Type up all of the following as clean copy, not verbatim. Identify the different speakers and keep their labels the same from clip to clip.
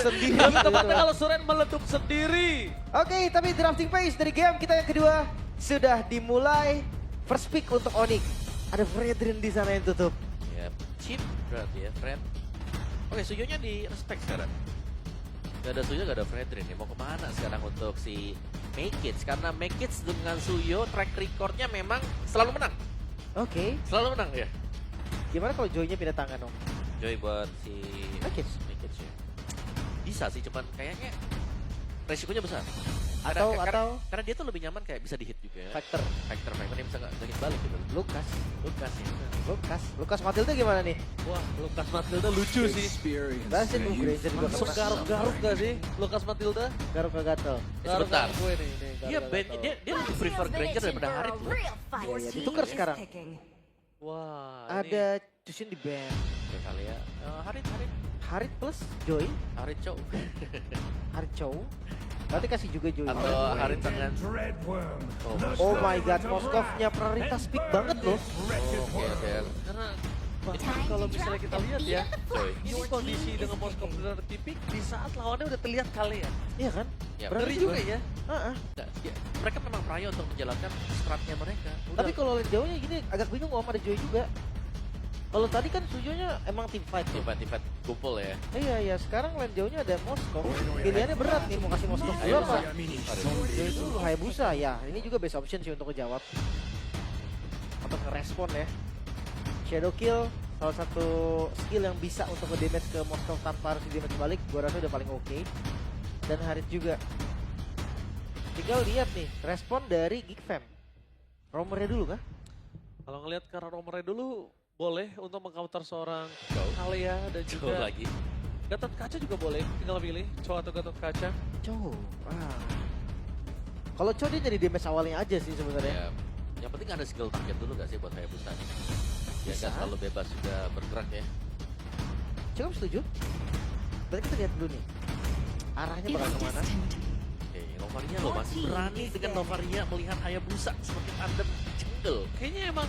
Speaker 1: sendiri.
Speaker 2: Lebih tepatnya kalau Suren meletup sendiri.
Speaker 1: Oke, tapi drafting phase dari game kita yang kedua sudah dimulai. First pick untuk Onyx. Ada Fredrin di sana yang tutup.
Speaker 3: Ya, cheap berarti ya, Fred. Oke, Suyonya di respect sekarang. Gak ada Suyo, gak ada Fredrin nih. Mau kemana sekarang untuk si Makids? Karena Makids dengan Suyo track recordnya memang selalu menang.
Speaker 1: Oke,
Speaker 3: Selalu menang ya.
Speaker 1: gimana kalau Joy-nya pindah tangan Om?
Speaker 3: Joy buat si
Speaker 1: Makids?
Speaker 3: Makids ya. Bisa sih, cuman kayaknya resikonya besar. Karena dia tuh lebih nyaman kayak bisa di hit juga ya.
Speaker 1: Factor.
Speaker 3: Factor dia bisa nggak hit balik gitu.
Speaker 1: Lukas.
Speaker 3: Lukas ya.
Speaker 1: Lukas Matilda gimana nih?
Speaker 2: Wah, Lukas Matilda lucu sih.
Speaker 1: Rasin Granger juga
Speaker 2: Langsung
Speaker 1: kena.
Speaker 2: garuk-garuk gak sih Lukas Matilda?
Speaker 1: Garuk ke gatel.
Speaker 3: Sebentar.
Speaker 2: Gue nih.
Speaker 3: Iya, dia lebih prefer Granger daripada Harit loh.
Speaker 1: Iya, ditukar sekarang.
Speaker 2: Wah,
Speaker 1: Ada Jushin di band.
Speaker 3: Ya kali ya. Harit.
Speaker 1: Harit plus Joy.
Speaker 3: Harit Chow.
Speaker 1: Harit Chow. Nanti kasih juga Joy.
Speaker 3: Atau Harit dengan...
Speaker 1: Oh my god, Moskov-nya prioritas pick banget loh.
Speaker 3: Oke.
Speaker 2: karena bahkan kalau misalnya kita lihat ya,
Speaker 3: Joy.
Speaker 2: ini kondisi dengan Moskov benar tipik di saat lawannya udah terlihat kalian.
Speaker 1: Iya kan?
Speaker 3: Ya,
Speaker 1: Berarti
Speaker 2: Ngeri juga ya.
Speaker 1: Heeh.
Speaker 3: Nggak, ya, mereka memang prayo untuk menjalankan stratnya mereka.
Speaker 1: Tapi kalau lane jauhnya gini agak bingung Om, ada Joy juga. Kalau tadi kan Sujonya emang team fight tuh.
Speaker 3: Tiba-tiba kumpul ya.
Speaker 1: Iya, sekarang lane jauhnya ada Moskov. Pilihannya berat nih, mau kasih Moskov dulu apa? Joy itu Hayabusa ya, ini juga best option sih untuk ngejawab. Atau ngerespon ya. Shadow Kill, salah satu skill yang bisa untuk nge-damage ke Moskov tanpa harus di-damage balik, gua rasa udah paling oke. Dan Harit juga. Tinggal lihat nih, respon dari Geekfam. Romernya dulu kah?
Speaker 2: Kalau ngelihat karena nomornya dulu boleh untuk meng-counter seorang
Speaker 3: Chow.
Speaker 2: Kalia dan
Speaker 3: Chow
Speaker 2: juga
Speaker 3: lagi.
Speaker 2: Gatot Kaca juga boleh, tinggal pilih Chow atau Gatot Kaca.
Speaker 1: Chow. Kalau Chow dia jadi damage awalnya aja sih sebenarnya.
Speaker 3: Ya, yang penting ada skill target dulu gak sih buat Hayabusa nih? Ya
Speaker 1: Bisa.
Speaker 3: kan selalu bebas juga bergerak ya.
Speaker 1: Cukup setuju. Berarti kita lihat dulu nih. Arahnya bakal kemana?
Speaker 3: Oke, Novaria loh masih berani dengan Novaria melihat Hayabusa semakin adem jungle.
Speaker 2: Kayaknya emang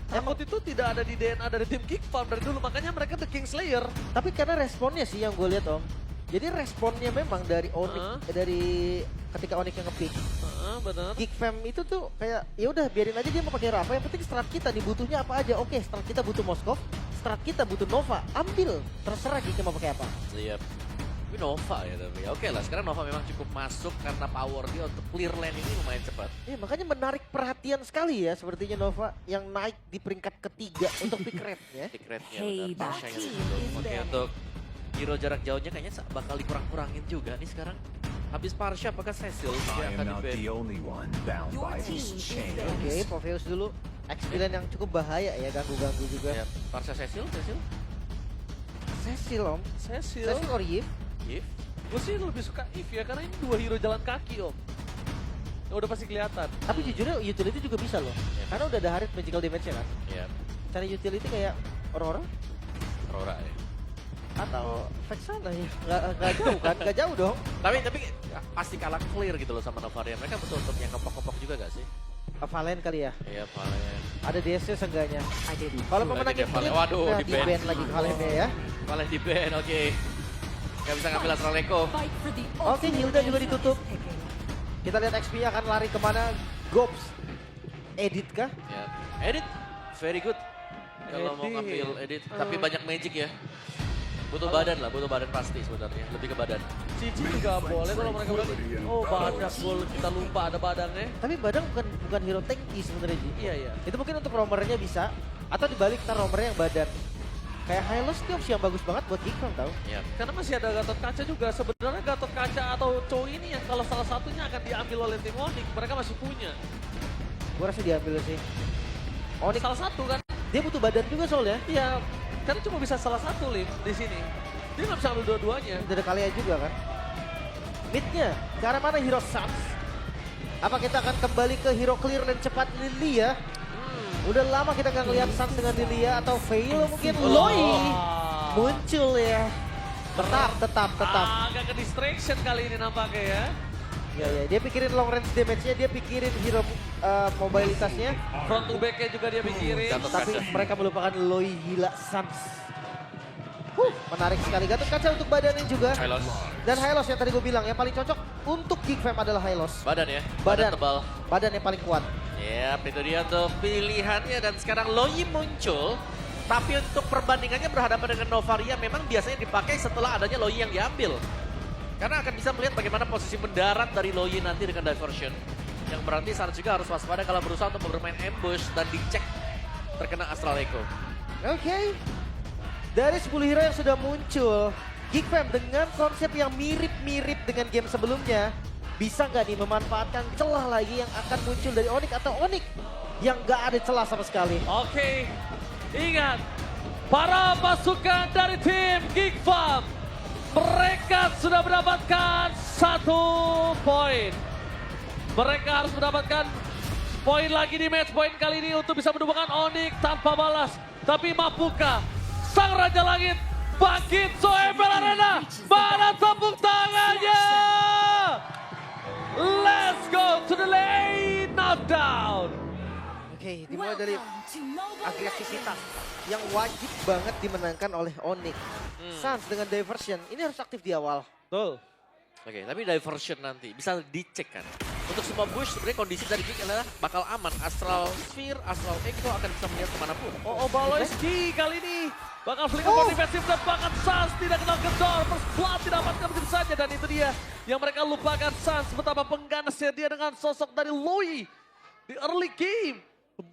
Speaker 2: takut itu tidak ada di DNA dari tim Geek Farm dari dulu, makanya mereka The Kingslayer.
Speaker 1: Tapi karena responnya sih yang gue lihat Om. Jadi responnya memang dari Onyx, dari ketika Onyx yang nge-pick.
Speaker 2: Bener.
Speaker 1: Geekfam itu tuh kayak ya udah biarin aja dia mau pakai Rafa, yang penting strat kita nih butuhnya apa aja. Oke, strat kita butuh Moskov, strat kita butuh Nova, ambil, terserah kita mau pakai apa.
Speaker 3: Iya. Tapi Nova ya tapi. Oke lah, sekarang Nova memang cukup masuk karena power dia untuk clear lane ini lumayan cepat.
Speaker 1: Ya makanya menarik perhatian sekali ya sepertinya Nova yang naik di peringkat ketiga untuk pick rate-nya.
Speaker 3: Pick rate-nya
Speaker 4: Hey,
Speaker 3: benar. Tasha yang
Speaker 4: Baki.
Speaker 3: gitu. Oke, untuk hero jarak jauhnya kayaknya bakal dikurang-kurangin juga nih sekarang. Habis Parsha apakah Cecil dia
Speaker 5: I
Speaker 3: akan
Speaker 5: am not
Speaker 3: di-ban?
Speaker 5: the only one bound by this chain.
Speaker 1: Oke, Popheus dulu. X-Villain yang cukup bahaya ya, ganggu-ganggu juga.
Speaker 3: Ya, Parsha Cecil.
Speaker 1: Cecil Om.
Speaker 2: Cecil.
Speaker 1: Cecil or Yves?
Speaker 3: If
Speaker 2: Gue sih lebih suka Eve ya, karena ini dua hero jalan kaki Om. Ya udah pasti kelihatan.
Speaker 1: Tapi jujurnya utility juga bisa loh. Karena udah ada Harit magical damage-nya kan.
Speaker 3: ya
Speaker 1: Cari utility kayak Aurora
Speaker 3: Aurora ya.
Speaker 1: atau Vexana ya. Nggak jauh kan, nggak jauh dong.
Speaker 3: Tapi pasti kalah clear gitu loh sama Novaria. Mereka betul untuk yang kepok-kepok juga gak sih?
Speaker 1: Valen kali ya.
Speaker 3: Iya, Valen.
Speaker 1: Ada DS-nya seenggaknya. Kalau pemenang
Speaker 3: Lagi dia
Speaker 1: split,
Speaker 3: Valen. Waduh,
Speaker 1: nah,
Speaker 3: di-ban.
Speaker 1: di-ban lagi Valennya ya.
Speaker 3: Valen di ban, oke. Gak bisa ngambil Astral Echo.
Speaker 1: Oke, Hilda juga ditutup. Kita lihat XP akan lari kemana. Gops. Edit kah?
Speaker 3: Ya. Edit, very good. Kalau mau
Speaker 2: Edit.
Speaker 3: ngambil edit, tapi banyak magic ya. Butuh badan lah, butuh badan pasti sebenarnya. Lebih ke badan.
Speaker 2: Cici juga boleh kalau mereka bilang, oh badak gol, kita lupa ada badangnya.
Speaker 1: Tapi Badang bukan hero tanky sebenarnya Ji.
Speaker 2: Iya.
Speaker 1: Itu mungkin untuk romernya bisa. Atau dibalik ntar romernya yang badan. Kayak Hylos ini opsi yang bagus banget buat Geekfam tau.
Speaker 3: Ya.
Speaker 2: Karena masih ada Gatot Kaca juga. Sebenarnya Gatot Kaca atau Chow ini yang kalau salah satunya akan diambil oleh tim Onyx, mereka masih punya.
Speaker 1: Gue rasa diambil sih. Onyx,
Speaker 2: Salah satu kan,
Speaker 1: dia butuh badan juga soalnya.
Speaker 2: iya. Karena cuma bisa salah satu Lim di sini. Dia nggak bisa ambil dua-duanya.
Speaker 1: Udah ada Kalia juga kan. Midnya, ke arah mana Hero Suns? Apa kita akan kembali ke hero clear dan cepat Lilia? Udah lama kita nggak ngeliat Suns dengan Lilia atau Veil mungkin. Loi muncul ya. Tetap.
Speaker 2: Agak ke distraction kali ini nampaknya ya.
Speaker 1: Ya, dia pikirin long range damage-nya, dia pikirin hero mobilitasnya.
Speaker 2: Front to back-nya juga dia pikirin.
Speaker 3: Gatot
Speaker 1: Tapi
Speaker 3: Kaca.
Speaker 1: mereka melupakan Loi gila Suns. Menarik sekali. Gatot kaca untuk badannya juga.
Speaker 3: Hylos.
Speaker 1: Dan Hylos yang tadi gue bilang, yang paling cocok untuk Geek Fam adalah Hylos.
Speaker 3: Badan ya.
Speaker 1: Badan.
Speaker 3: Tebal.
Speaker 1: Badan yang paling kuat.
Speaker 3: Yap, itu dia untuk pilihannya. Dan sekarang Loyi muncul. Tapi untuk perbandingannya berhadapan dengan Novaria memang biasanya dipakai setelah adanya Loyi yang diambil. Karena akan bisa melihat bagaimana posisi mendarat dari Loyi nanti dengan diversion. Yang berarti Sans juga harus waspada kalau berusaha untuk bermain ambush dan dicek terkena Astral Echo.
Speaker 1: Oke. Dari 10 hero yang sudah muncul, Geek Fam dengan konsep yang mirip-mirip dengan game sebelumnya, bisa nggak nih memanfaatkan celah lagi yang akan muncul dari Onyx atau Onyx yang nggak ada celah sama sekali?
Speaker 2: Oke, ingat para pasukan dari tim Geek Fam, mereka sudah mendapatkan 1 poin. Mereka harus mendapatkan poin lagi di match point kali ini untuk bisa menumbangkan Onyx tanpa balas. Tapi mampukah Sang Raja Langit bangkit? Soebel Arena, mana tepuk tangannya? Let's go to the lane knockdown.
Speaker 1: Oke, dimulai dari agresivitas yang wajib banget dimenangkan oleh Onyx. Sans dengan diversion, ini harus aktif di awal.
Speaker 2: Betul.
Speaker 3: Oke, tapi diversion nanti bisa dicek kan. Untuk semua bush sebenarnya kondisi dari Geek adalah bakal aman. Astral Sphere, Astral Echo akan bisa melihat kemanapun.
Speaker 2: Oh, Baloyski kali ini bakal flicker for defensive dan bahkan Sans tidak kenal kendor. First blood didapatkan begitu saja dan itu dia yang mereka lupakan Sans. Betapa pengganasnya dia dengan sosok dari Loyi di early game.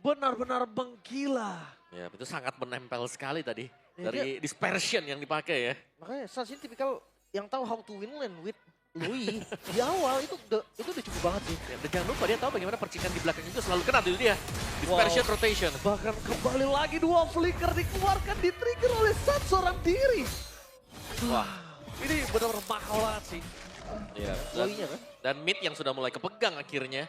Speaker 2: Benar-benar menggila.
Speaker 3: Ya, itu sangat menempel sekali tadi.
Speaker 1: Ya,
Speaker 3: Dari dispersion yang dipakai ya.
Speaker 1: Makanya Sans ini tipikal yang tahu how to win lane with Louis di awal itu udah cukup banget sih.
Speaker 3: Ya, dan jangan lupa dia tahu bagaimana percikan di belakang itu selalu kena itu dia. Dispersion rotation.
Speaker 2: Bahkan kembali lagi 2 flicker dikeluarkan, di-trigger oleh Sans seorang diri.
Speaker 3: Wah,
Speaker 2: Ini benar-benar mahal banget sih.
Speaker 3: ya.
Speaker 1: Louis-nya kan?
Speaker 3: Dan mid yang sudah mulai kepegang akhirnya.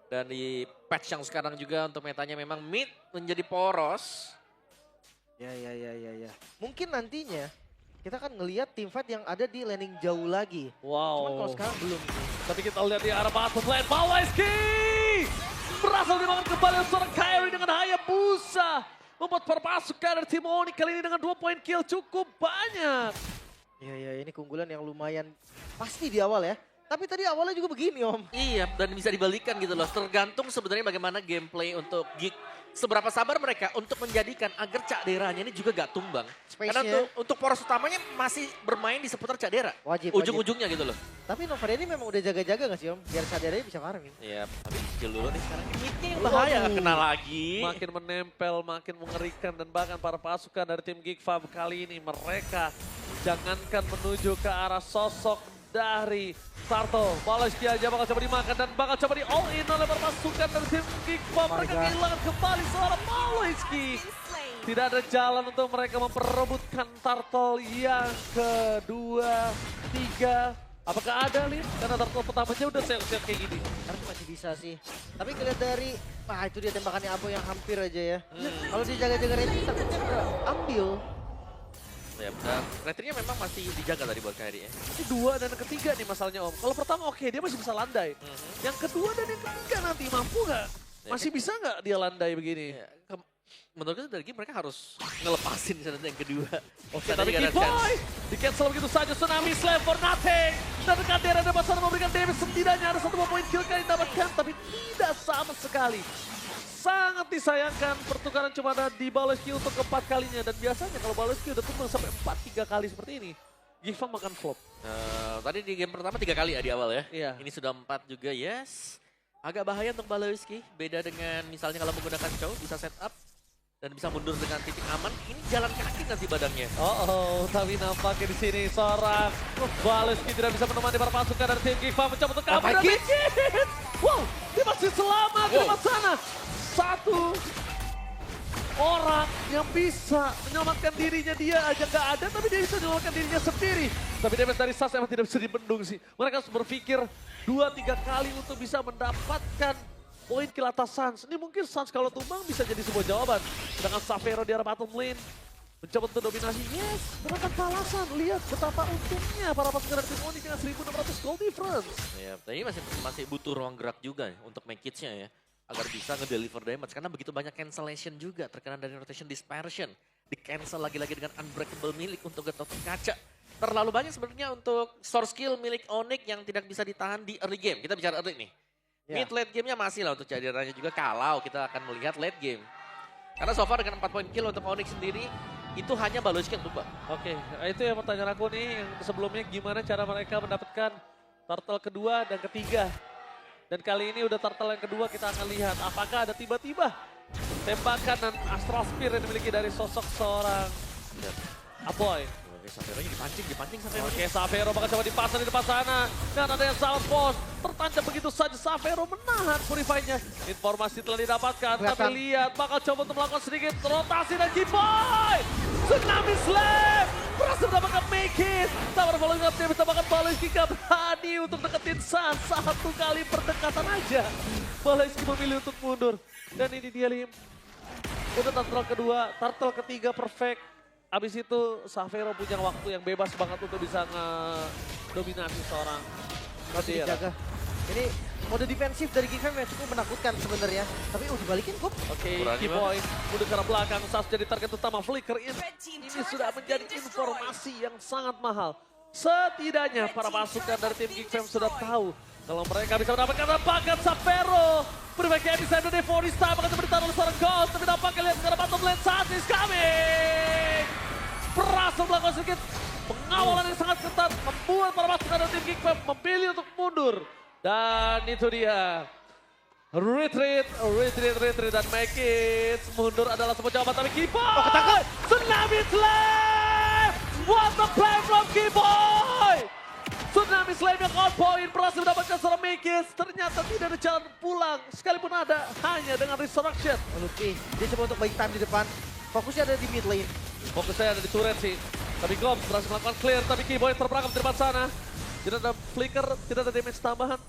Speaker 3: Dan di patch yang sekarang juga untuk metanya memang mid menjadi poros.
Speaker 1: Ya. Mungkin nantinya kita kan ngelihat tim fight yang ada di laning jauh lagi. Cuman kalau
Speaker 2: Wow.
Speaker 1: sekarang belum.
Speaker 2: Tapi kita lihat di arah bottom lane, Baloyski berhasil dimakan kembali oleh seorang Kyrie dengan Hayabusa. Membuat para pasukan dari tim Onyx kali ini dengan 2 poin kill cukup banyak.
Speaker 1: Ya, ini keunggulan yang lumayan pasti di awal ya. Tapi tadi awalnya juga begini Om.
Speaker 3: Iya, dan bisa dibalikan gitu loh. Tergantung sebenarnya bagaimana gameplay untuk Geek. Seberapa sabar mereka untuk menjadikan agar Cak Deranya ini juga gak tumbang. Karena
Speaker 1: Space-nya.
Speaker 3: untuk poros utamanya masih bermain di seputar Cak Dera.
Speaker 1: Wajib.
Speaker 3: Ujung-ujungnya gitu loh.
Speaker 1: Tapi Novaria ini memang udah jaga-jaga gak sih Om? Biar Sadarnya bisa farming.
Speaker 3: Iya, tapi skill dulu nih sekarang. Midnya yang bahaya gak kena lagi.
Speaker 2: Makin menempel, makin mengerikan dan bahkan para pasukan dari tim Geek Fam kali ini mereka jangankan menuju ke arah sosok dari Sarto. Baloyski aja bakal coba dimakan dan bakal coba di all in oleh para pasukan dari tim Geek Fam. Mereka
Speaker 1: God.
Speaker 2: kehilangan kembali seorang Baloyski. Tidak ada jalan untuk mereka memperebutkan turtle yang kedua, tiga. Apakah ada, Lin? Karena turtle pertamanya udah seok-seok kayak gini.
Speaker 1: Karena masih bisa sih. Tapi ngeliat dari, itu dia tembakannya Abo yang hampir aja ya. Kalau dia jaga-jaga rating takutnya udah ambil.
Speaker 3: Ya, dan ratingnya memang masih dijaga tadi buat Kyrie ya.
Speaker 2: Ini 2 dan ketiga nih masalahnya Om. Kalau pertama oke, dia masih bisa landai. Yang kedua dan yang ketiga nanti mampu nggak? Masih bisa nggak dia landai begini?
Speaker 3: Ya, menurutku dari game mereka harus ngelepasin sebenarnya yang kedua.
Speaker 2: Oke,
Speaker 3: Karena
Speaker 2: tapi
Speaker 3: dia nggak
Speaker 2: Kid
Speaker 3: ada chance.
Speaker 2: Boy di-cancel begitu saja. Tsunami Slam for nothing. Dan Kadera dapat sana memberikan damage, setidaknya ada 1 poin kill kali didapatkan, tapi tidak sama sekali. Sangat disayangkan pertukaran cuma ada di Baloyski untuk keempat kalinya. Dan biasanya kalau Baloyski udah tumbang sampai 4-3 kali seperti ini, Geek Fam makan flop.
Speaker 3: Tadi di game pertama 3 kali ya di awal ya.
Speaker 2: Iya.
Speaker 3: Ini sudah 4 juga, yes. Agak bahaya untuk Baloyski. Beda dengan misalnya kalau menggunakan Chow bisa setup dan bisa mundur dengan titik aman. Ini jalan kaki nanti badannya.
Speaker 2: Tapi nampaknya di sini seorang Baloyski tidak bisa menemani para pasukan dari tim Geek Fam mencoba untuk kabur dan
Speaker 1: Kids.
Speaker 2: Kids. Wow, dia masih selamat di depan sana. 1 orang yang bisa menyelamatkan dirinya, dia aja nggak ada, tapi dia bisa menyelamatkan dirinya sendiri. Tapi damage dari Sans emang tidak bisa dibendung sih. Mereka harus berpikir 2-3 kali untuk bisa mendapatkan poin kill atas Sans. Ini mungkin Sans kalau tumbang bisa jadi sebuah jawaban. Sedangkan Xavero di arah bottom lane mencoba untuk dominasi. Yes, dengan tanpa alasan. Lihat betapa untungnya para pasukan dari tim Onyx dengan 1.600 gold difference.
Speaker 3: Ya, tapi masih butuh ruang gerak juga ya untuk make hits-nya ya. agar bisa ngedeliver damage. Karena begitu banyak cancellation juga terkena dari rotation dispersion. Di-cancel lagi-lagi dengan unbreakable milik untuk Gatot Kaca. Terlalu banyak sebenarnya untuk source skill milik Onyx yang tidak bisa ditahan di early game. Kita bicara early nih.
Speaker 1: Ya.
Speaker 3: Mid late game-nya masih lah untuk jadiannya juga kalau kita akan melihat late game. Karena so far dengan 4 point kill untuk Onyx sendiri, itu hanya Balochki yang tumbang.
Speaker 2: Oke, itu yang pertanyaan aku nih, yang sebelumnya gimana cara mereka mendapatkan turtle kedua dan ketiga. Dan kali ini udah turtle yang kedua, kita akan lihat apakah ada tiba-tiba tembakan dan astral spear yang dimiliki dari sosok seorang Aboy.
Speaker 3: Oke, Savero-nya dipancing Savero.
Speaker 2: Oke, Savero bakal coba dipasang di depan sana. Dan ada yang sound post. Tertancap begitu saja Savero menahan Purify-nya. Informasi telah didapatkan. Tapi
Speaker 1: Kelihatan.
Speaker 2: lihat bakal coba untuk melakukan sedikit rotasi dan G-Boy. Tsunami Slam. Berhasil mendapatkan make it. Tower following up dia bisa bahkan Balochki gak berani untuk deketin Sun. Satu kali perdekatan aja. Balochki memilih untuk mundur. Dan ini dia Lim. Udah turtle kedua, turtle ketiga perfect. Abis itu Savero punya waktu yang bebas banget untuk bisa ngedominasi seorang
Speaker 1: Masih
Speaker 2: Kadera.
Speaker 1: dijaga. Ini mode defensif dari Geek Fam yang cukup menakutkan sebenarnya. Tapi dibalikin kok.
Speaker 2: Oke,
Speaker 3: Berani
Speaker 2: Keyboy mundur ke arah belakang, Sas jadi target utama Flicker in. Ini sudah menjadi informasi yang sangat mahal. Setidaknya para pasukan dari tim Geek Fam sudah tahu kalau mereka bisa mendapatkan bakat Savero. Berbagai episode dari Forista bakal ditaruh oleh seorang Ghost. Tapi nampaknya lihat sekarang bottom lane saat is coming. Berhasil melakukan sedikit pengawalan yang sangat ketat. Membuat para pasukan dari tim Geek Fam memilih untuk mundur. Dan itu dia. Retreat dan make it. Mundur adalah sebuah jawaban tapi Keyboy.
Speaker 1: ketangkep.
Speaker 2: Tsunami Slam. What the play from Keyboy. Tsunami Slam yang on point. Berhasil mendapatkan seorang make it. Ternyata tidak ada jalan pulang. Sekalipun ada hanya dengan resurrection.
Speaker 1: Lucky, dia coba untuk balik time di depan. Fokusnya ada di mid lane.
Speaker 2: Fokusnya ada di turret sih. Tapi Goms berhasil melakukan clear. Tapi Keyboy terperangkap di depan sana. Tidak ada flicker, tidak ada damage tambahan.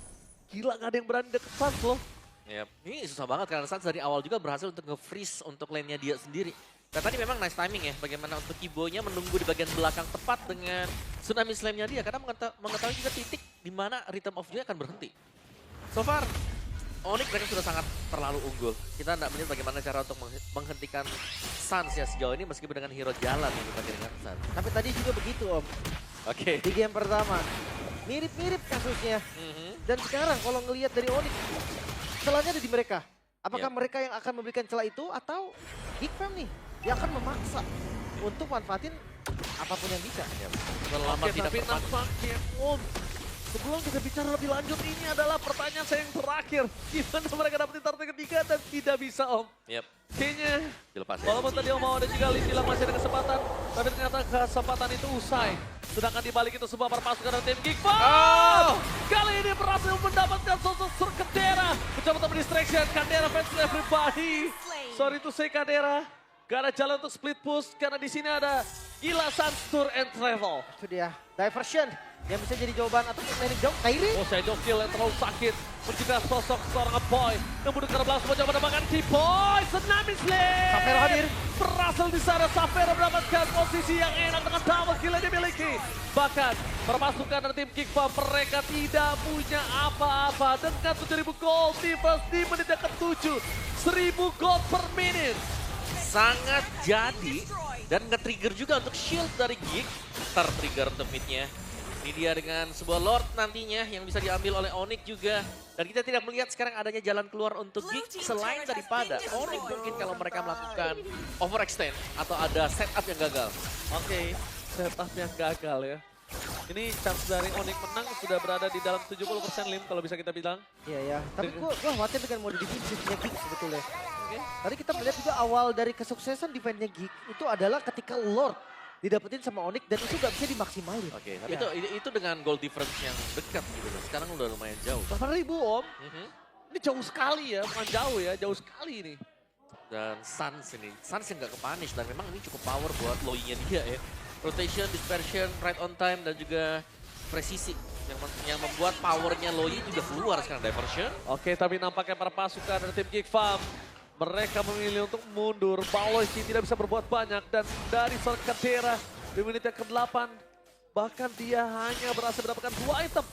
Speaker 2: Gila gak ada yang berani deket Sans loh.
Speaker 3: Yep. Ini susah banget karena Sans dari awal juga berhasil untuk nge-freeze untuk lane-nya dia sendiri. Dan tadi memang nice timing ya, bagaimana untuk Keyboy-nya menunggu di bagian belakang tepat dengan Tsunami Slam-nya dia. Karena mengetahui juga titik di mana Rhythm of Joy akan berhenti. So far, Onyx mereka sudah sangat terlalu unggul. Kita tidak melihat bagaimana cara untuk menghentikan Sans ya sejauh ini meskipun dengan hero jalan yang dipakai dengan Sans.
Speaker 1: Tapi tadi juga begitu Om.
Speaker 3: Oke.
Speaker 1: Di game pertama. Mirip-mirip kasusnya. Dan sekarang kalau ngelihat dari Onyx, celahnya ada di mereka. Apakah
Speaker 3: Yep.
Speaker 1: mereka yang akan memberikan celah itu atau Geek Fam nih yang akan memaksa untuk manfaatin apapun yang bisa.
Speaker 3: Selama
Speaker 2: Oke,
Speaker 3: tidak
Speaker 2: tapi
Speaker 3: terpakai.
Speaker 2: nampaknya Om, sebelum kita bicara lebih lanjut, ini adalah pertanyaan saya yang terakhir. Gimana mereka dapetin target ketiga dan tidak bisa Om?
Speaker 3: Yep,
Speaker 2: Kayaknya,
Speaker 3: dilepas ya.
Speaker 2: walaupun tadi Om mau ada juga Lin bilang masih ada kesempatan, tapi ternyata kesempatan itu usai. Sedangkan di balik itu semua para pasukan dari tim Geek Fam.
Speaker 3: Oh!
Speaker 2: Kali ini berhasil mendapatkan sosok Kadera. Mencoba untuk distraction, Kadera fans everybody. Sorry to say Kadera, gak ada jalan untuk split push karena di sini ada Gila Sans Tour and Travel.
Speaker 1: Itu dia, diversion yang bisa jadi jawaban atau landing jauh. Kairi.
Speaker 2: Oh, shadow kill yang terlalu sakit. Mencegah sosok seorang Boy. Yang mundur ke belakang semua coba mendapatkan Keyboy. Tsunami Slam.
Speaker 1: Savero hadir.
Speaker 2: Berhasil di sana Savero mendapatkan posisi yang enak dengan double kill yang dimiliki. Bahkan perpasukan dari tim Geek Fam mereka tidak punya apa-apa. Dengan 7.000 gold difference di menit yang ke-7. 1.000 gold per minute.
Speaker 3: Sangat jadi dan nge-trigger juga untuk shield dari Geek. Ter-trigger untuk mid-nya. Ini dia dengan sebuah Lord nantinya yang bisa diambil oleh Onyx juga. Dan kita tidak melihat sekarang adanya jalan keluar untuk Geek selain daripada Onyx mungkin kalau mereka melakukan overextend atau ada setup yang gagal.
Speaker 2: Oke, setupnya gagal ya. Ini chance dari Onyx menang sudah berada di dalam 70% Lim kalau bisa kita bilang.
Speaker 1: Iya ya, tapi gua khawatir dengan mode defensifnya Geek sebetulnya.
Speaker 2: Oke.
Speaker 1: Tadi kita melihat juga awal dari kesuksesan defense-nya Geek itu adalah ketika Lord didapetin sama Onyx dan itu gak bisa dimaksimalin.
Speaker 3: Oke, tapi
Speaker 1: Ya.
Speaker 3: itu dengan goal difference yang dekat gitu loh. Sekarang udah lumayan jauh.
Speaker 2: 8.000 Om.
Speaker 3: Mhm.
Speaker 2: Ini jauh sekali ya, bukan jauh ya, jauh sekali ini.
Speaker 3: Dan Sans ini, Sans yang gak kepunish dan memang ini cukup power buat Loi-nya dia ya. Rotation, dispersion, right on time dan juga presisi yang membuat powernya Loi juga keluar sekarang diversion.
Speaker 2: Oke, tapi nampaknya para pasukan dari tim Geek Fam mereka memilih untuk mundur. Balochki tidak bisa berbuat banyak dan dari seorang Kadera di menit yang ke-8 bahkan dia hanya berhasil mendapatkan 2 item.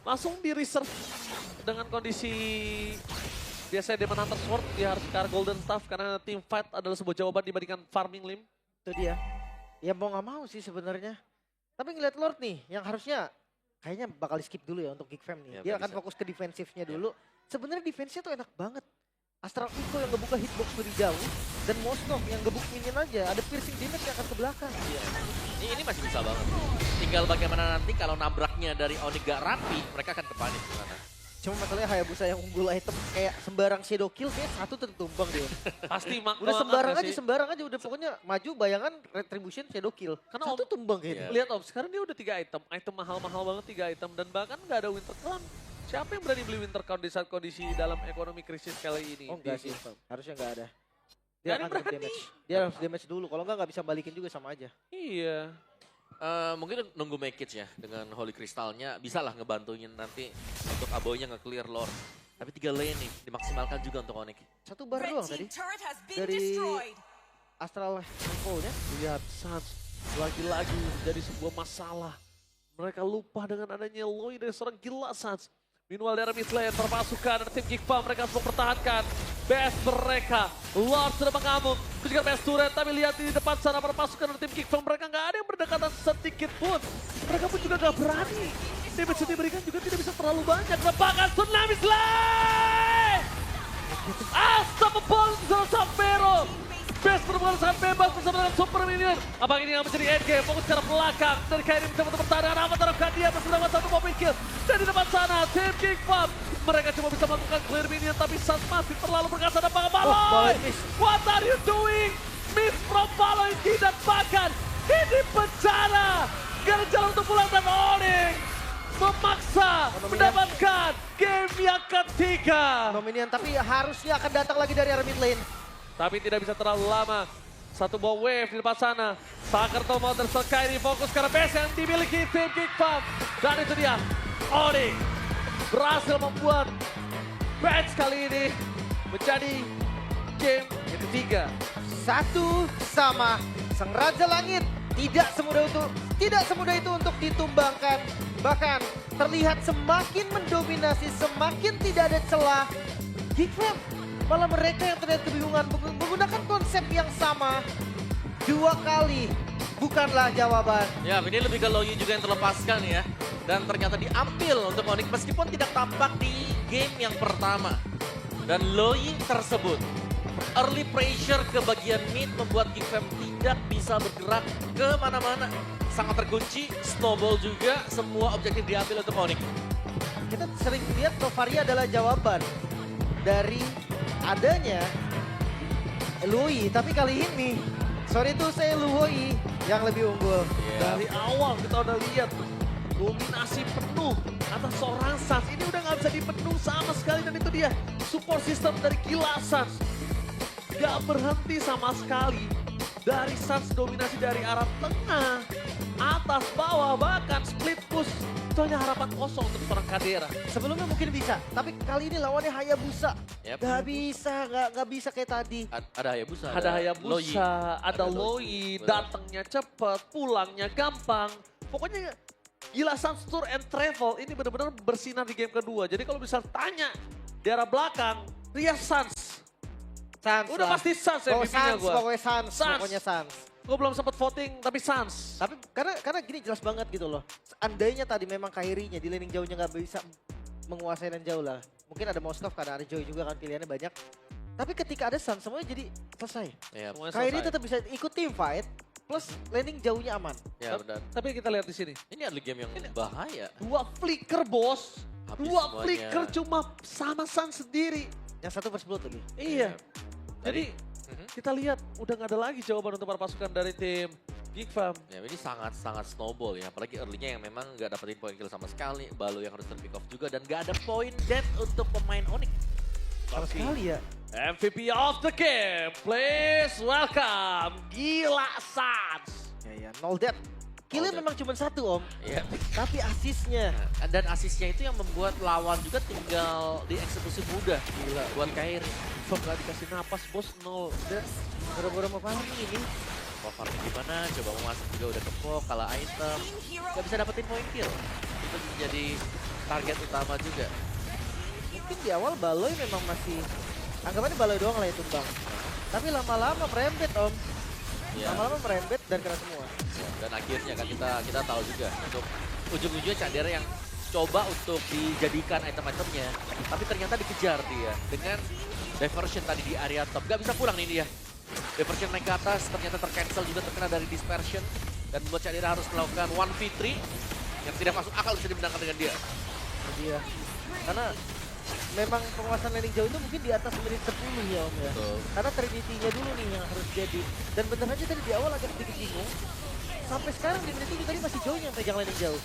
Speaker 2: Langsung di reserve dengan kondisi Biasanya Demon Hunter Sword dia harus ke arah Golden Staff karena team fight adalah sebuah jawaban dibandingkan farming limb.
Speaker 1: Itu dia. Ya mau nggak mau sih sebenarnya. Tapi ngeliat Lord nih, yang harusnya kayaknya bakal skip dulu ya untuk Geek Fam nih.
Speaker 3: Ya,
Speaker 1: Dia
Speaker 3: nggak
Speaker 1: akan
Speaker 3: bisa.
Speaker 1: fokus ke defensifnya dulu. Sebenarnya defense-nya tuh enak banget. Astral Echo yang ngebuka hitbox dari jauh dan Mosnov yang ngebuk minion aja. Ada piercing damage yang akan ke belakang.
Speaker 3: Iya. Ini masih bisa banget. Tinggal bagaimana nanti kalau nabraknya dari Onyx gak rapi, mereka akan kepanik di sana.
Speaker 1: Cuma masalahnya Hayabusa yang unggul item kayak sembarang shadow kill kayak satu tertumbang dia.
Speaker 2: Pasti
Speaker 1: Udah sembarang aja udah pokoknya maju bayangan retribution shadow kill.
Speaker 2: Karena
Speaker 1: Satu tumbang
Speaker 3: Iya.
Speaker 1: kayaknya.
Speaker 2: lihat Om, sekarang dia udah 3 item. Item mahal-mahal banget 3 item. Dan bahkan nggak ada Winter Crown. Siapa yang berani beli Winter Crown di saat kondisi dalam ekonomi krisis kali ini?
Speaker 1: Oh enggak
Speaker 2: Di-
Speaker 1: sih, harusnya enggak ada.
Speaker 2: Nggak
Speaker 1: Dia
Speaker 2: ada
Speaker 1: akan
Speaker 2: berani.
Speaker 1: damage. Dia harus damage dulu, kalau enggak bisa balikin juga sama aja.
Speaker 2: Iya.
Speaker 3: Mungkin nunggu make it ya dengan Holy Crystalnya bisa lah ngebantuin nanti untuk Aboynya nge-clear Lord. Tapi 3 lane nih dimaksimalkan juga untuk Onyx.
Speaker 1: Satu bar
Speaker 4: Red
Speaker 1: doang
Speaker 4: team
Speaker 1: tadi.
Speaker 4: turret has been
Speaker 1: Dari
Speaker 4: destroyed.
Speaker 1: Astral Echo-nya.
Speaker 2: Lihat Suns lagi-lagi menjadi sebuah masalah. Mereka lupa dengan adanya Loi dari seorang gila Suns. Meanwhile dari mid lane perpasukan dari tim Geek Farm mereka semua pertahankan. Best mereka, Lord sudah mengamuk. Itu juga best turret, tapi lihat di depan sana perpasukan dari tim Geek Farm mereka nggak ada yang berdekatan sedikit pun. Mereka pun juga nggak berani. Damage yang diberikan juga tidak bisa terlalu banyak. Bahkan Tsunami Slay! Unstoppable Sampero! Best berbual sangat bebas bersama dengan Super Minion. Apakah ini yang menjadi endgame? Fokus ke arah belakang. Dari Kairi mencoba pertahanan. Amat terapkan dia bersama dengan satu mobil kill. Dan di depan sana, tim Geek Farm. Mereka cuma bisa melakukan clear minion. Tapi Suns masih terlalu berkasa dan Baloy.
Speaker 1: Baloy miss.
Speaker 3: What
Speaker 2: What are you doing? Miss from Baloy tidak bahkan. Ini penjara. Gak ada jalan untuk pulang dan Onyx memaksa mendapatkan game yang ketiga.
Speaker 1: Nominian tapi harusnya akan datang lagi dari arah mid lane.
Speaker 2: Tapi tidak bisa terlalu lama. Satu buah wave di depan sana. Sakerto mau tersekai di fokus karena base yang dimiliki tim Geek Farm. Dan itu dia, Onyx berhasil membuat match kali ini menjadi game yang ketiga.
Speaker 1: Satu sama Sang Raja Langit. Tidak semudah itu untuk ditumbangkan. Bahkan terlihat semakin mendominasi, semakin tidak ada celah. Geek Farm malah mereka yang terlihat kebingungan menggunakan konsep yang sama 2 kali. Bukanlah jawaban.
Speaker 3: Ya, ini lebih ke Loi juga yang terlepaskan ya. Dan ternyata diambil untuk Onyx meskipun tidak tampak di game yang pertama. Dan Loi tersebut. Early pressure ke bagian mid membuat Geek Fam tidak bisa bergerak ke mana-mana. Sangat terkunci, snowball juga, semua objektif diambil untuk Onyx.
Speaker 1: Kita sering lihat Novaria adalah jawaban dari adanya Lui. Tapi kali ini, sorry tuh saya Lui yang lebih unggul.
Speaker 2: Dari awal kita udah lihat dominasi penuh atas seorang Suns. Ini udah nggak bisa dipenuh sama sekali dan itu dia support system dari gila Suns. Gak berhenti sama sekali. Dari Suns dominasi dari arah tengah, atas, bawah, bahkan split push. Itu hanya harapan kosong untuk seorang Kadera.
Speaker 1: Sebelumnya mungkin bisa, tapi kali ini lawannya Hayabusa.
Speaker 3: Yep.
Speaker 1: Gak bisa kayak tadi.
Speaker 3: Ada Hayabusa,
Speaker 2: Ada Hayabusa, ada
Speaker 3: Loi.
Speaker 2: Loi,
Speaker 3: Betul.
Speaker 2: datangnya cepat, pulangnya gampang. Pokoknya gila Suns Tour and Travel ini benar-benar bersinar di game kedua. Jadi kalau bisa tanya di arah belakang, Ria Suns.
Speaker 1: Sans
Speaker 2: Udah
Speaker 1: lah.
Speaker 2: pasti Suns MVP-nya gue.
Speaker 1: Pokoknya Sans,
Speaker 2: Suns.
Speaker 1: pokoknya Sans.
Speaker 2: Gue belum sempat voting, tapi Suns.
Speaker 1: Tapi karena gini jelas banget gitu loh. Seandainya tadi memang Kairinya di laning jauhnya nggak bisa menguasai lane jauh lah. Mungkin ada Moskov karena ada Joy juga kan pilihannya banyak. Tapi ketika ada Sans semuanya jadi selesai.
Speaker 3: Ya,
Speaker 2: Semuanya
Speaker 1: Kairi
Speaker 2: selesai.
Speaker 1: tetap bisa ikut team fight plus laning jauhnya aman.
Speaker 3: ya benar.
Speaker 2: Tapi kita lihat di sini.
Speaker 3: Ini adalah game yang bahaya.
Speaker 2: 2 flicker bos.
Speaker 3: Habis
Speaker 2: 2
Speaker 3: semuanya.
Speaker 2: flicker cuma sama Suns sendiri.
Speaker 1: Yang satu first blood lagi.
Speaker 2: Iya. Jadi
Speaker 3: Mhm.
Speaker 2: kita lihat udah nggak ada lagi jawaban untuk para pasukan dari tim Geek Farm.
Speaker 3: Ya, ini sangat-sangat snowball ya. Apalagi early-nya yang memang nggak dapetin point kill sama sekali. Balo yang harus pick off juga. Dan nggak ada point dead untuk pemain Onyx.
Speaker 1: Sama
Speaker 2: Tapi
Speaker 1: sekali ya.
Speaker 2: MVP of the game, please welcome Gila Suns.
Speaker 1: Ya, nol dead. Killnya
Speaker 3: Nol dead.
Speaker 1: memang cuma satu om.
Speaker 3: Iya.
Speaker 1: Tapi asisnya.
Speaker 3: Dan asisnya itu yang membuat lawan juga tinggal dieksekusi mudah.
Speaker 2: Gila.
Speaker 3: Buat Kairi.
Speaker 2: Kok nggak dikasih napas bos 0 dead.
Speaker 1: Boro-boro mau farming ini.
Speaker 3: Mau farming gimana? Coba mau masuk juga udah kepok, kalah item.
Speaker 4: Team hero
Speaker 3: Gak bisa dapetin point kill. Itu jadi target utama juga.
Speaker 1: Mungkin di awal Baloy memang masih anggapannya balai doang lah itu bang. Tapi lama-lama merembet om.
Speaker 3: Ya.
Speaker 1: Lama-lama merembet dan kena semua.
Speaker 3: Ya, dan akhirnya kan kita tahu juga untuk ujung-ujungnya Candera yang coba untuk dijadikan item-itemnya, tapi ternyata dikejar dia dengan diversion tadi di area top. Gak bisa pulang nih dia. Diversion naik ke atas, ternyata tercancel juga terkena dari dispersion dan membuat Candera harus melakukan 1v3 yang tidak masuk akal bisa dimenangkan dengan dia.
Speaker 1: Iya. Karena memang penguasaan landing jauh itu mungkin di atas menit 10 ya om ya.
Speaker 3: Betul.
Speaker 1: Karena Trinity-nya dulu nih yang harus jadi. Dan bener aja tadi di awal agak sedikit bingung. Sampai sekarang di menit 7 tadi masih Joy yang pegang landing jauh.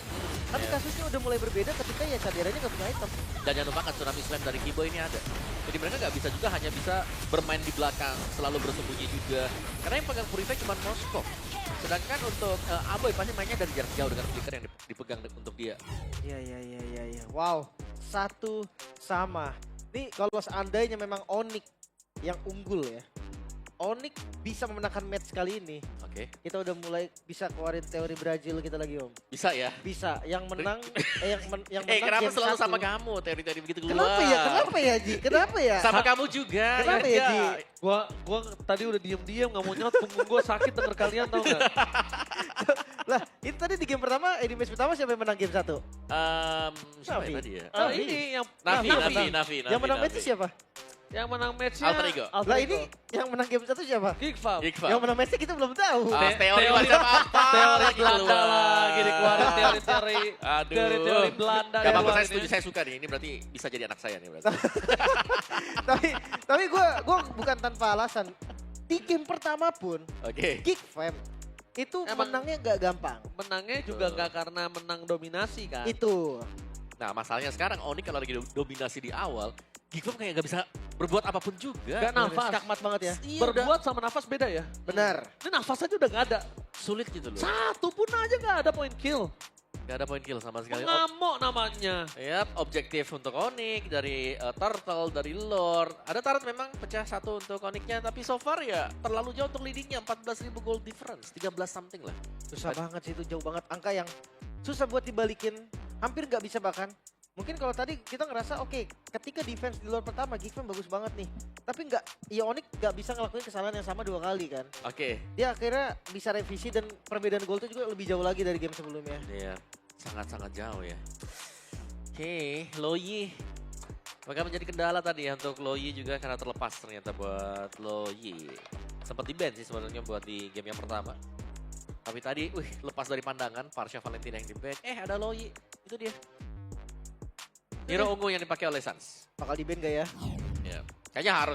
Speaker 1: Tapi
Speaker 3: Iya.
Speaker 1: kasusnya udah mulai berbeda ketika ya Caderanya nggak punya item.
Speaker 3: Dan jangan lupakan Tsunami Slam dari Kibo ini ada. Jadi mereka nggak bisa juga hanya bisa bermain di belakang, selalu bersembunyi juga. Karena yang pegang Purify cuma Moskov. Sedangkan untuk Aboy pasti mainnya dari jarak jauh dengan flicker yang dipegang untuk dia.
Speaker 1: Iya. Wow, 1-1. Nih kalau seandainya memang Onyx yang unggul ya. Onyx bisa memenangkan match kali ini.
Speaker 3: Oke,
Speaker 1: Kita udah mulai bisa keluarin teori Brazil kita lagi om.
Speaker 3: bisa ya.
Speaker 1: Bisa, yang menang, yang menang
Speaker 3: Kenapa
Speaker 1: game
Speaker 3: selalu
Speaker 1: 1.
Speaker 3: sama kamu teori-teori begitu keluar?
Speaker 1: Kenapa ya Ji? Kenapa ya?
Speaker 3: Sama kamu juga.
Speaker 1: Kenapa ya, Ji?
Speaker 2: Gua tadi udah diem-diem nggak mau nyaut, punggung gua sakit denger kalian tau nggak?
Speaker 1: Lah, itu tadi di game pertama, di match pertama siapa yang menang game 1?
Speaker 3: Siapa
Speaker 1: Navi.
Speaker 3: ya tadi ya?
Speaker 2: Oh, ini yang
Speaker 3: Navi.
Speaker 1: Yang menang match itu siapa?
Speaker 2: yang menang matchnya
Speaker 3: Alter Ego.
Speaker 1: Lah ini yang menang game 1 siapa?
Speaker 2: Geek Farm.
Speaker 3: Iqbal.
Speaker 1: Yang menang match kita belum tahu.
Speaker 3: Teori macam apa?
Speaker 2: Teori
Speaker 3: lagi
Speaker 2: Belanda
Speaker 3: keluar?
Speaker 2: lagi dikeluarin teori-teori.
Speaker 3: Aduh.
Speaker 2: Teori Belanda.
Speaker 3: Gak apa-apa,
Speaker 2: dikeluarin
Speaker 3: saya setuju,
Speaker 2: ya.
Speaker 3: saya suka nih. Ini berarti bisa jadi anak saya nih berarti.
Speaker 1: tapi gue bukan tanpa alasan. Di game pertama pun,
Speaker 3: Oke.
Speaker 1: Geek Fam itu
Speaker 2: Emang-
Speaker 1: menangnya gak gampang.
Speaker 2: Menangnya juga nggak karena menang dominasi kan.
Speaker 1: Itu.
Speaker 3: Nah masalahnya sekarang Onyx kalau lagi dominasi di awal, Geekfam kayak gak bisa berbuat apapun juga.
Speaker 2: Gak nafas.
Speaker 1: Skakmat banget ya.
Speaker 3: Iya,
Speaker 2: Berbuat sama nafas beda ya.
Speaker 1: Benar.
Speaker 2: Ini nafas aja udah nggak ada.
Speaker 3: sulit gitu loh.
Speaker 2: Satu pun aja nggak ada point kill.
Speaker 3: Gak ada point kill sama sekali.
Speaker 2: Mengamuk namanya.
Speaker 3: Yap, objektif untuk Onyx dari Turtle, dari Lord. Ada turret memang pecah satu untuk Onyxnya, tapi so far ya terlalu jauh untuk leadingnya. 14.000 gold difference, 13 something lah.
Speaker 1: Susah banget sih itu, jauh banget. Angka yang susah buat dibalikin. Hampir nggak bisa bahkan. Mungkin kalau tadi kita ngerasa oke, ketika defense di luar pertama Geekfam bagus banget nih. Tapi nggak, ya Onyx nggak bisa ngelakuin kesalahan yang sama 2 kali kan.
Speaker 3: Oke,
Speaker 1: Dia akhirnya bisa revisi dan perbedaan goldnya juga lebih jauh lagi dari game sebelumnya.
Speaker 3: iya sangat-sangat jauh ya. Oke, Loyi. Maka menjadi kendala tadi ya untuk Loyi juga karena terlepas ternyata buat Loyi. Sempat di-ban sih sebenarnya buat di game yang pertama. Tapi tadi, lepas dari pandangan, Parsha Valentina yang di-ban. Ada Loyi, itu dia. Hero ungu yang dipakai oleh Suns.
Speaker 1: Bakal di ban gak ya?
Speaker 3: Ya, kayaknya harus.